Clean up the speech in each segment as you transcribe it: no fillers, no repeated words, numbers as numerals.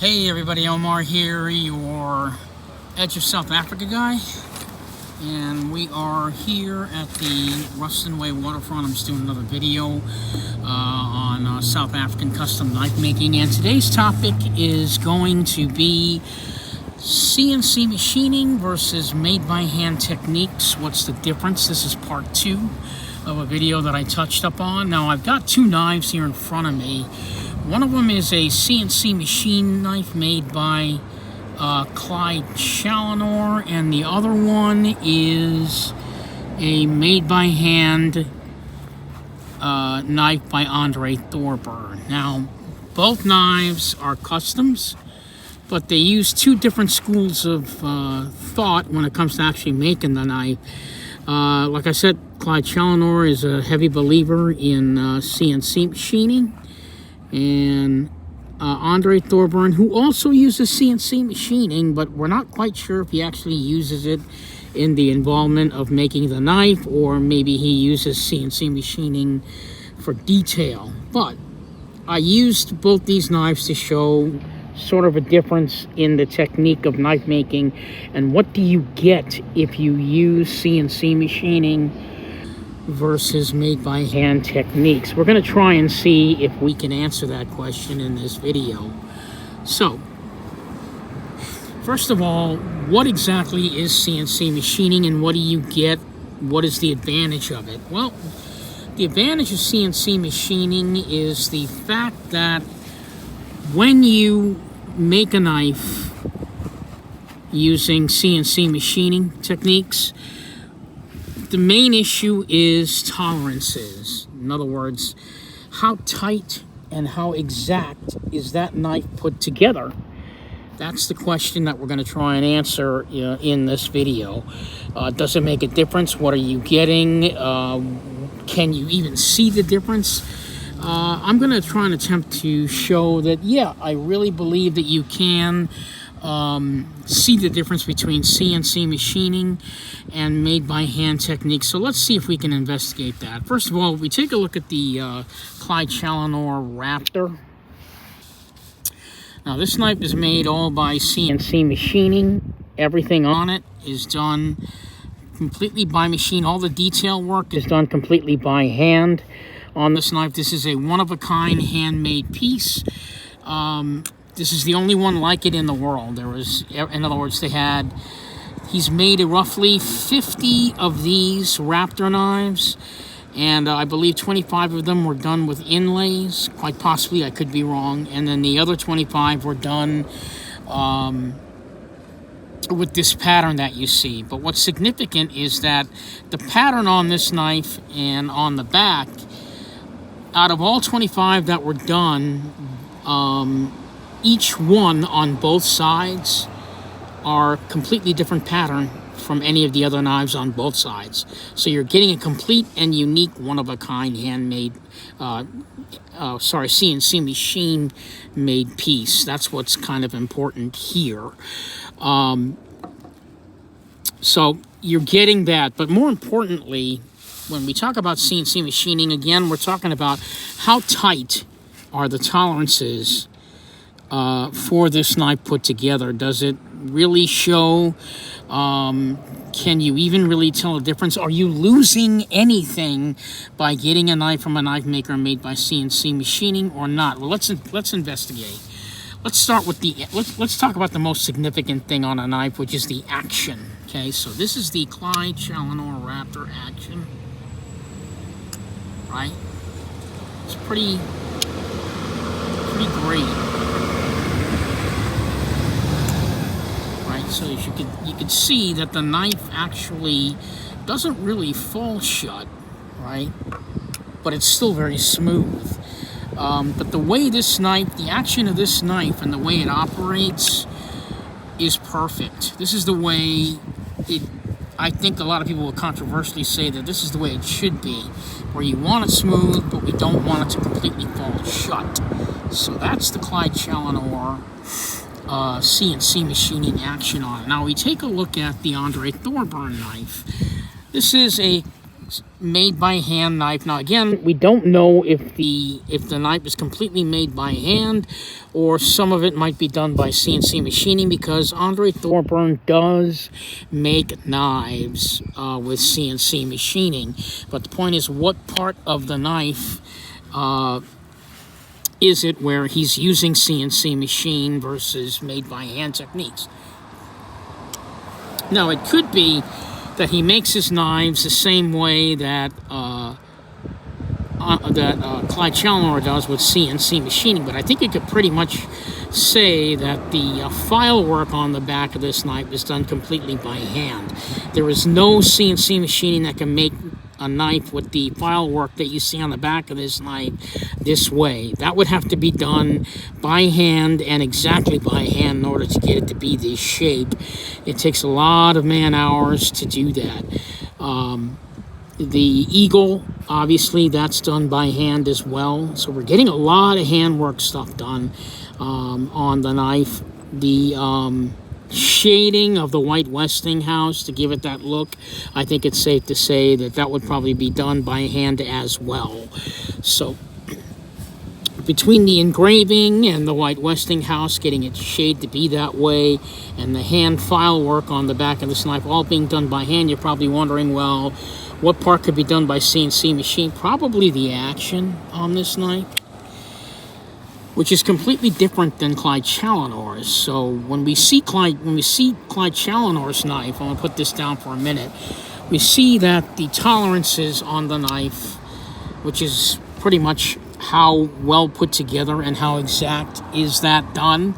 Hey everybody, Omar here, your Edge of South Africa guy, and we are here at the Ruston Way waterfront. I'm just doing another video on South African custom knife making, and today's topic is going to be CNC machining versus made-by-hand techniques. What's the difference? This is part 2 of a video that I touched up on. Now I've got two knives here in front of me. One of them is a CNC machine knife made by Clyde Challenor, and the other one is a made-by-hand knife by Andre Thorburn. Now, both knives are customs, but they use two different schools of thought when it comes to actually making the knife. Like I said, Clyde Challenor is a heavy believer in CNC machining, and Andre Thorburn, who also uses CNC machining, but we're not quite sure if he actually uses it in the involvement of making the knife, or maybe he uses CNC machining for detail. But I used both these knives to show sort of a difference in the technique of knife making, and what do you get if you use CNC machining versus made-by-hand techniques. We're going to try and see if we can answer that question in this video. So, first of all, what exactly is CNC machining and what do you get? What is the advantage of it? Well, the advantage of CNC machining is the fact that when you make a knife using CNC machining techniques, the main issue is tolerances. In other words, how tight and how exact is that knife put together? That's the question that we're going to try and answer in this video. Does it make a difference? What are you getting? Can you even see the difference? I'm going to try and attempt to show that, yeah, I really believe that you can see the difference between CNC machining and made-by-hand techniques. So let's see if we can investigate that. First of all, we take a look at the Clyde Challenor Raptor. Now, this knife is made all by CNC machining. Everything on it is done completely by machine. All the detail work is done completely by hand on this knife. This is a one-of-a-kind handmade piece. This is the only one like it in the world. There was, in other words, he's made roughly 50 of these Raptor knives, and I believe 25 of them were done with inlays. Quite possibly, I could be wrong. And then the other 25 were done with this pattern that you see. But what's significant is that the pattern on this knife and on the back, out of all 25 that were done, each one on both sides are completely different pattern from any of the other knives on both sides. So you're getting a complete and unique one-of-a-kind handmade, CNC machine made piece. That's what's kind of important here. So you're getting that, but more importantly, when we talk about CNC machining, again, we're talking about how tight are the tolerances for this knife put together. Does it really show? Can you even really tell a difference? Are you losing anything by getting a knife from a knife maker made by CNC machining or not? Well, let's investigate. Let's start with let's talk about the most significant thing on a knife, which is the action. Okay, so this is the Clyde Challenor Raptor action. Right? It's pretty great. Right? So as you could see that the knife actually doesn't really fall shut, right? But it's still very smooth. But the way this knife, the action of this knife and the way it operates is perfect. This is the way I think a lot of people will controversially say that this is the way it should be, where you want it smooth, but we don't want it to completely fall shut. So that's the Clyde Challenor CNC machining action on it. Now we take a look at the Andre Thorburn knife. This is a made by hand knife. Now again, we don't know if the knife is completely made by hand or some of it might be done by CNC machining, because Andre Thorburn does make knives with CNC machining. But the point is, what part of the knife is it where he's using CNC machine versus made by hand techniques? Now, it could be that he makes his knives the same way that Clyde Challenor does with CNC machining, but I think you could pretty much say that the file work on the back of this knife is done completely by hand. There is no CNC machining that can make a knife with the file work that you see on the back of this knife this way. That would have to be done by hand, and exactly by hand, in order to get it to be this shape. It takes a lot of man hours to do that. The eagle, obviously, that's done by hand as well. So we're getting a lot of handwork stuff done on the knife. The shading of the white Westinghouse to give it that look, I think it's safe to say that that would probably be done by hand as well. So between the engraving and the white Westinghouse, getting it shade to be that way, and the hand file work on the back of this knife all being done by hand, you're probably wondering, well, what part could be done by CNC machine? Probably the action on this knife, which is completely different than Clyde Challenor's. So when we see Clyde Challenor's knife, I'm gonna put this down for a minute, we see that the tolerances on the knife, which is pretty much how well put together and how exact is that done.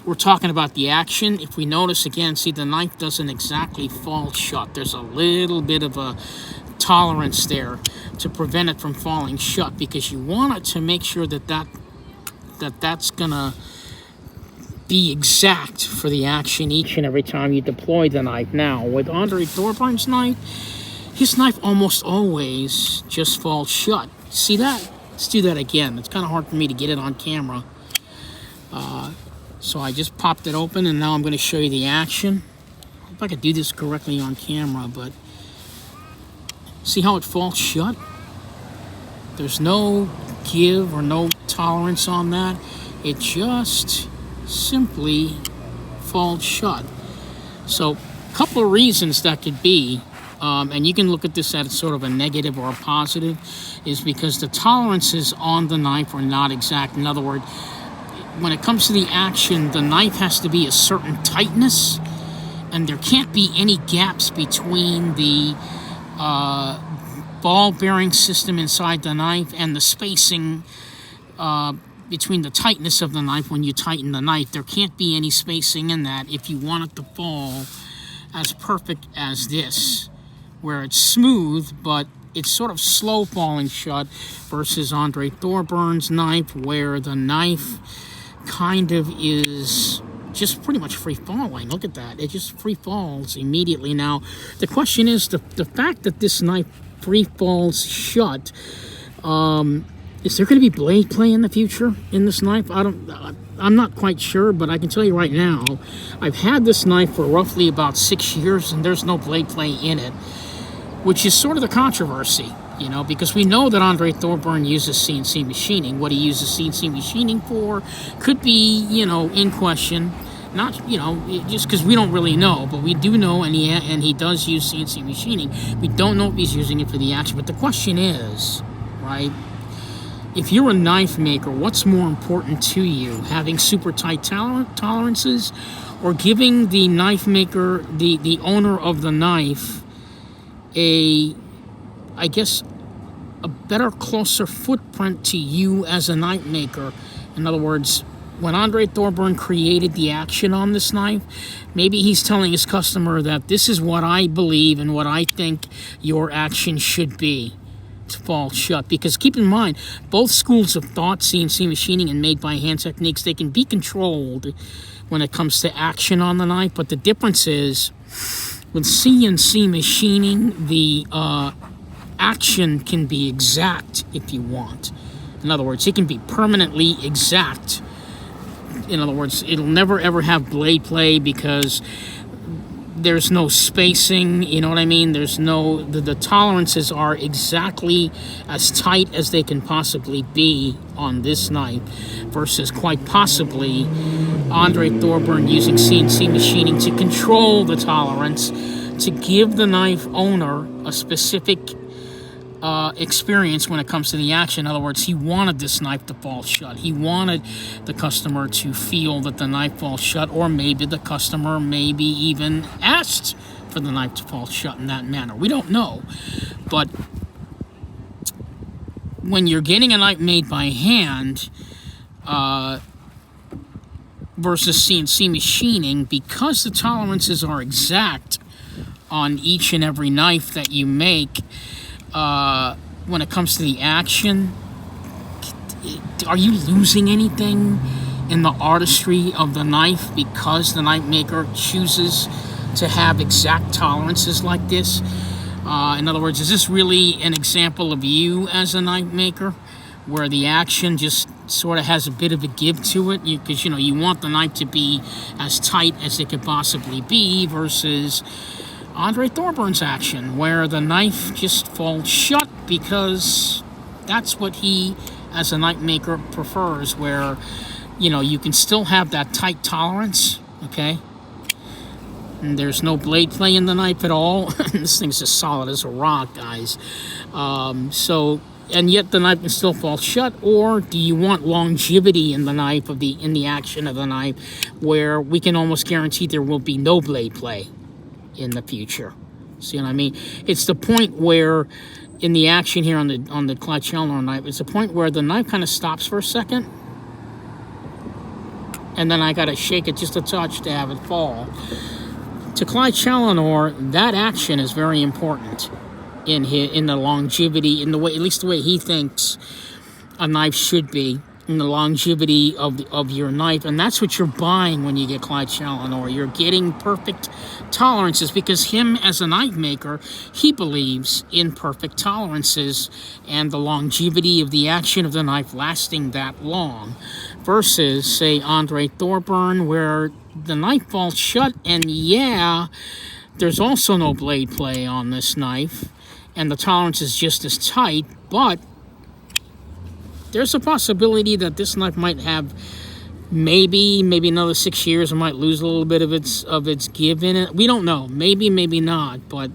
We're talking about the action. If we notice again, see, the knife doesn't exactly fall shut. There's a little bit of a tolerance there to prevent it from falling shut, because you want it to make sure that's gonna be exact for the action each and every time you deploy the knife. Now with Andre Thorburn's knife, his knife almost always just falls shut. See that? Let's do that again. It's kind of hard for me to get it on camera. So I just popped it open, and now I'm going to show you the action. I hope I could do this correctly on camera, but see how it falls shut? There's no give or no tolerance on that. It just simply falls shut. So a couple of reasons that could be, and you can look at this as sort of a negative or a positive, is because the tolerances on the knife are not exact. In other words, when it comes to the action, the knife has to be a certain tightness, and there can't be any gaps between the ball bearing system inside the knife and the spacing between the tightness of the knife when you tighten the knife. There can't be any spacing in that if you want it to fall as perfect as this, where it's smooth, but it's sort of slow falling shut, versus Andre Thorburn's knife, where the knife kind of is just pretty much free falling. Look at that. It just free falls immediately. Now, the question is, the fact that this knife free falls shut, is there going to be blade play in the future in this knife? I'm not quite sure, but I can tell you right now, I've had this knife for roughly about 6 years, and there's no blade play in it, which is sort of the controversy, because we know that Andre Thorburn uses CNC machining. What he uses CNC machining for could be, in question. Not, just because we don't really know, but we do know, and he does use CNC machining. We don't know if he's using it for the action. But the question is, right, if you're a knife maker, what's more important to you, having super tight tolerances, or giving the knife maker, the owner of the knife, a better, closer footprint to you as a knife maker? In other words, when Andre Thorburn created the action on this knife, maybe he's telling his customer that this is what I believe and what I think your action should be to fall shut. Because keep in mind, both schools of thought, CNC machining and made by hand techniques, they can be controlled when it comes to action on the knife. But the difference is, with CNC machining, the action can be exact if you want. In other words, it can be permanently exact. In other words, it'll never ever have blade play, because there's no spacing, you know what I mean? There's no, the tolerances are exactly as tight as they can possibly be on this knife, versus quite possibly Andre Thorburn using CNC machining to control the tolerance, to give the knife owner a specific experience when it comes to the action. In other words, he wanted this knife to fall shut. He wanted the customer to feel that the knife falls shut, or maybe the customer maybe even asked for the knife to fall shut in that manner. We don't know. But when you're getting a knife made by hand versus CNC machining, because the tolerances are exact on each and every knife that you make, when it comes to the action, are you losing anything in the artistry of the knife because the knife maker chooses to have exact tolerances like this? In other words, is this really an example of you as a knife maker, where the action just sort of has a bit of a give to it? Because you want the knife to be as tight as it could possibly be, versus Andre Thorburn's action, where the knife just falls shut because that's what he, as a knife maker, prefers, where, you can still have that tight tolerance, okay? And there's no blade play in the knife at all. This thing's as solid as a rock, guys. And yet the knife can still fall shut. Or do you want longevity in the knife, in the action of the knife, where we can almost guarantee there will be no blade play in the future? See what I mean? It's the point where, in the action here on the Clyde Challoner knife, it's the point where the knife kind of stops for a second, and then I got to shake it just a touch to have it fall. To Clyde Challoner, that action is very important in the longevity, in the way, at least the way he thinks a knife should be, in the longevity of your knife. And that's what you're buying when you get Clyde Challoner. You're getting perfect tolerances, because him as a knife maker, he believes in perfect tolerances and the longevity of the action of the knife lasting that long, versus, say, Andre Thorburn, where the knife falls shut, and there's also no blade play on this knife, and the tolerance is just as tight, but there's a possibility that this knife might have maybe another 6 years. It might lose a little bit of its give in it. We don't know. Maybe not. But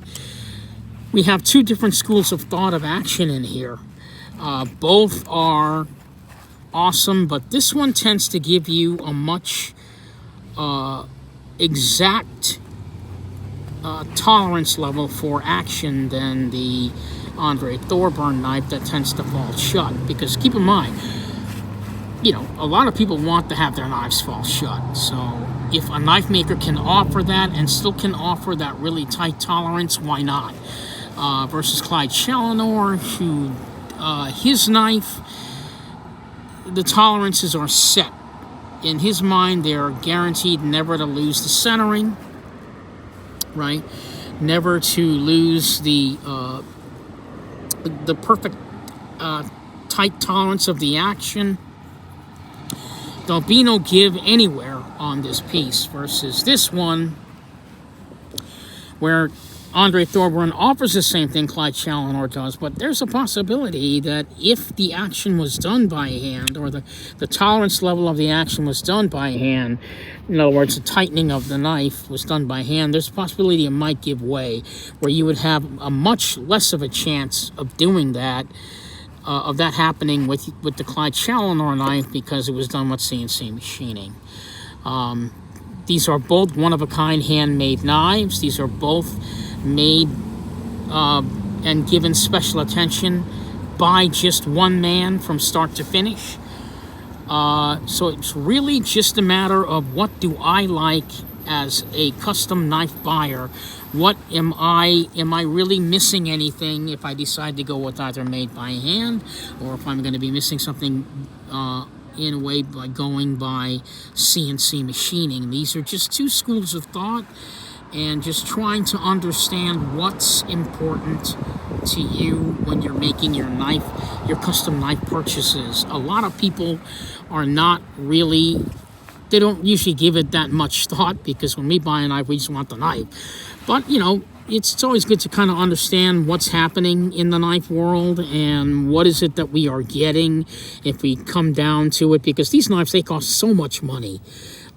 we have two different schools of thought of action in here. Both are awesome, but this one tends to give you a much exact tolerance level for action than the Andre Thorburn knife that tends to fall shut. Because keep in mind, a lot of people want to have their knives fall shut. So if a knife maker can offer that and still can offer that really tight tolerance, why not? Versus Clyde Challoner, who his knife, the tolerances are set. In his mind, they're guaranteed never to lose the centering, right? Never to lose the perfect tight tolerance of the action. There'll be no give anywhere on this piece, versus this one, where Andre Thorburn offers the same thing Clyde Challoner does, but there's a possibility that if the action was done by hand, or the tolerance level of the action was done by hand, in other words, the tightening of the knife was done by hand, there's a possibility it might give way, where you would have a much less of a chance of doing that, of that happening with the Clyde Challoner knife, because it was done with CNC machining. These are both one-of-a-kind handmade knives. These are both made and given special attention by just one man from start to finish. So it's really just a matter of, what do I like as a custom knife buyer? What am I really missing anything if I decide to go with either made by hand, or if I'm going to be missing something in a way by going by CNC machining? These are just two schools of thought, and just trying to understand what's important to you when you're making your custom knife purchases. A lot of people are not really they don't usually give it that much thought, because when we buy a knife, we just want the knife. But, you know, it's always good to kind of understand what's happening in the knife world and what is it that we are getting if we come down to it, because these knives, they cost so much money.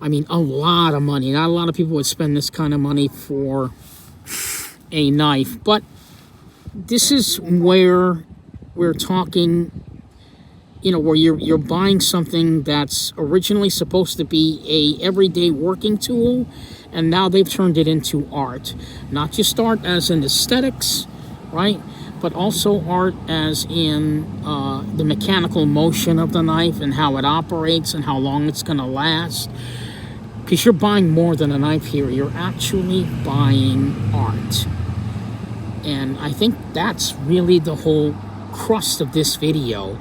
I mean, a lot of money. Not a lot of people would spend this kind of money for a knife, but this is where we're talking, you know, where you're buying something that's originally supposed to be a everyday working tool, and now they've turned it into art. Not just art as in aesthetics, right? But also art as in the mechanical motion of the knife and how it operates and how long it's going to last. Because you're buying more than a knife here. You're actually buying art. And I think that's really the whole crust of this video,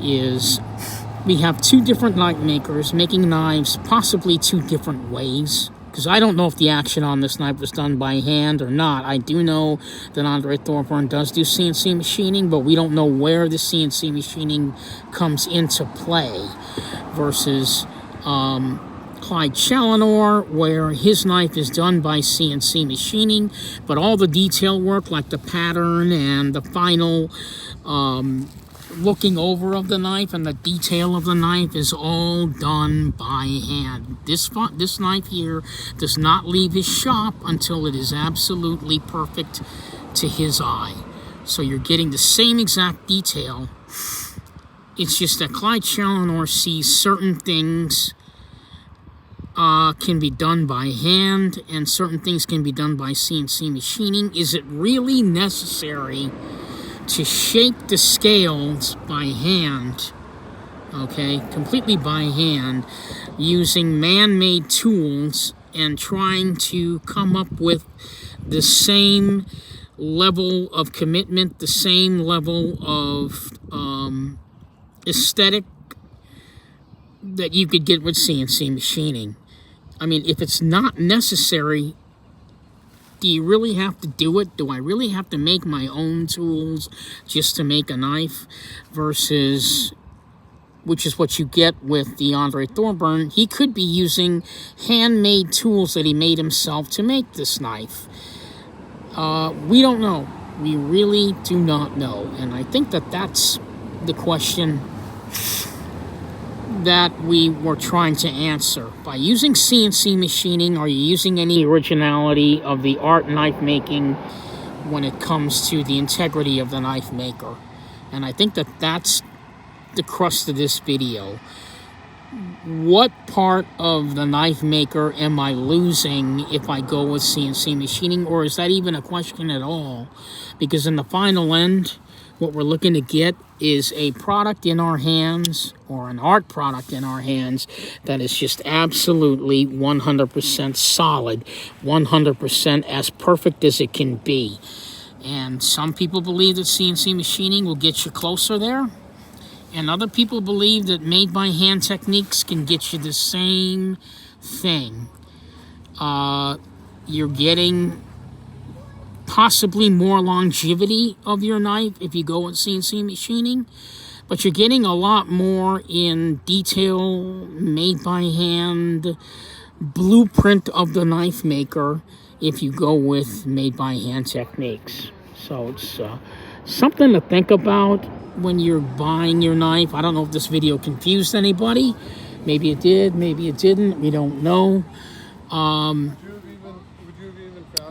is we have two different knife makers making knives possibly two different ways. Because I don't know if the action on this knife was done by hand or not. I do know that Andre Thorburn does do CNC machining, but we don't know where the CNC machining comes into play versus Clyde Challenor, where his knife is done by CNC machining, but all the detail work, like the pattern and the final looking over of the knife and the detail of the knife, is all done by hand. This knife here does not leave his shop until it is absolutely perfect to his eye. So you're getting the same exact detail. It's just that Clyde Challenor sees certain things can be done by hand and certain things can be done by CNC machining. Is it really necessary to shape the scales by hand, okay, completely by hand, using man-made tools and trying to come up with the same level of commitment, the same level of aesthetic that you could get with CNC machining? I mean, if it's not necessary, do you really have to do it? Do I really have to make my own tools just to make a knife? Versus, which is what you get with the Andre Thorburn, he could be using handmade tools that he made himself to make this knife. We don't know. We really do not know. And I think that that's the question that we were trying to answer. By using CNC machining, are you using any originality of the art knife making when it comes to the integrity of the knife maker? And I think that that's the crust of this video. What part of the knife maker am I losing if I go with CNC machining, or is that even a question at all? Because in the final end, what we're looking to get is a product in our hands, or an art product in our hands, that is just absolutely 100% solid, 100% as perfect as it can be. And some people believe that CNC machining will get you closer there, and other people believe that made-by-hand techniques can get you the same thing. You're getting possibly more longevity of your knife if you go with CNC machining, but you're getting a lot more in detail, made by hand, blueprint of the knife maker if you go with made by hand techniques. So it's something to think about when you're buying your knife. I don't know if this video confused anybody. Maybe it did, maybe it didn't, we don't know.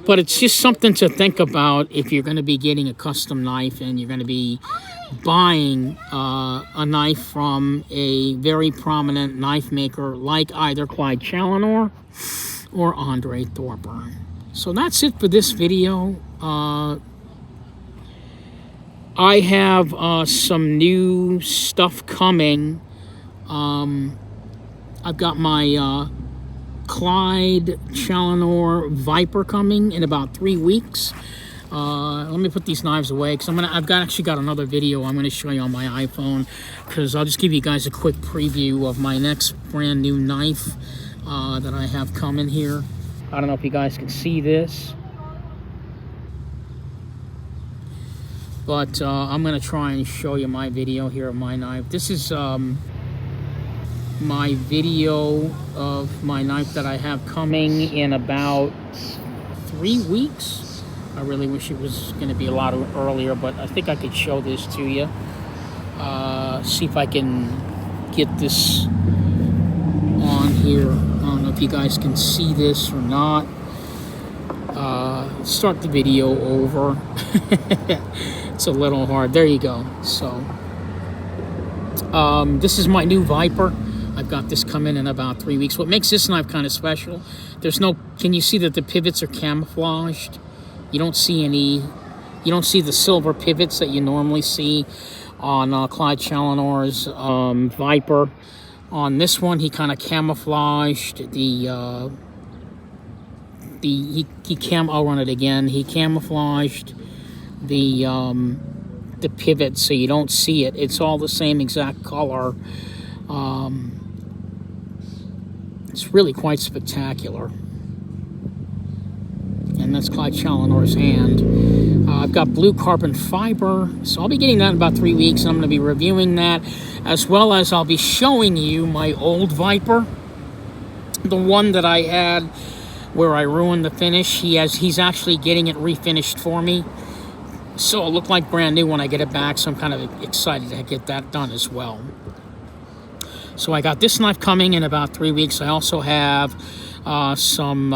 But it's just something to think about if you're going to be getting a custom knife and you're going to be buying a knife from a very prominent knife maker like either Clyde Challenor or Andre Thorburn. So that's it for this video. I have some new stuff coming. I've got my Clyde Challenor Viper coming in about 3 weeks. Let me put these knives away, because I've actually got another video I'm going to show you on my iPhone, because I'll just give you guys a quick preview of my next brand new knife that I have coming here. I don't know if you guys can see this, but I'm going to try and show you my video here of my knife. This is my video of my knife that I have coming in about 3 weeks. I really wish it was going to be a lot earlier, but I think I could show this to you. See if I can get this on here. I don't know if you guys can see this or not. Start the video over. It's a little hard. There you go. So this is my new Viper. I've got this coming in about 3 weeks. What makes this knife kind of special, there's no, can you see that the pivots are camouflaged? You don't see the silver pivots that you normally see on Clyde Challoner's Viper. On this one, he kind of camouflaged I'll run it again. He camouflaged the pivot so you don't see it. It's all the same exact color. It's really quite spectacular. And that's Clyde Challoner's hand. I've got blue carbon fiber, so I'll be getting that in about 3 weeks, and I'm going to be reviewing that, as well as I'll be showing you my old Viper, the one that I had where I ruined the finish. He's actually getting it refinished for me, so it'll look like brand new when I get it back, so I'm kind of excited to get that done as well. So I got this knife coming in about 3 weeks. I also have some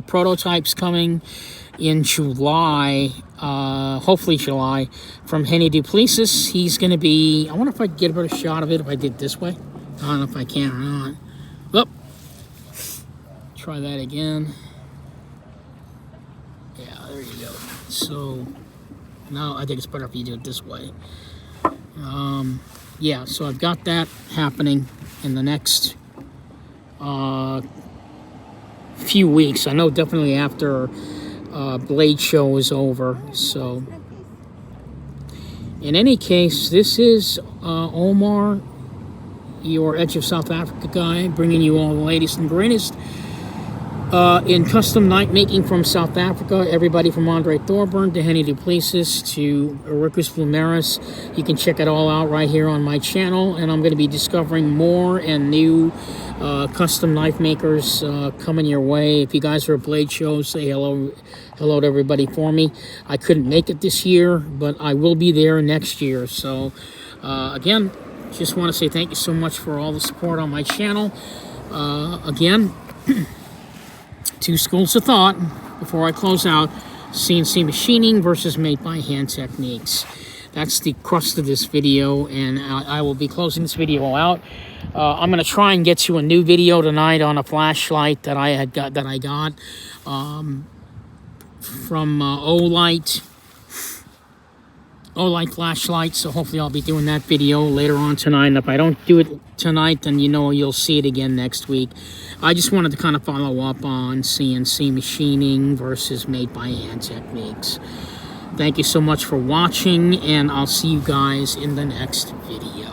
prototypes coming in July, hopefully July, from Henny Duplessis. He's going to be, I wonder if I could get a better shot of it if I did this way. I don't know if I can or not. Oop. Try that again. Yeah, there you go. So now I think it's better if you do it this way. Yeah, so I've got that happening in the next few weeks. I know definitely after Blade Show is over. So in any case, this is Omar, your Edge of South Africa guy, bringing you all the latest and greatest in custom knife making from South Africa. Everybody from Andre Thorburn to Henny Duplessis to Rikus Blumeris. You can check it all out right here on my channel, and I'm going to be discovering more and new custom knife makers coming your way. If you guys are at Blade Show, say hello to everybody for me. I couldn't make it this year, but I will be there next year. So again, just want to say thank you so much for all the support on my channel. Again, two schools of thought before I close out: CNC machining versus made-by-hand techniques. That's the crust of this video, and I will be closing this video out. I'm going to try and get you a new video tonight on a flashlight that I got from Olight flashlight. So hopefully I'll be doing that video later on tonight. And if I don't do it tonight, then you know you'll see it again next week. I just wanted to kind of follow up on CNC machining versus made-by-hand techniques. Thank you so much for watching, and I'll see you guys in the next video.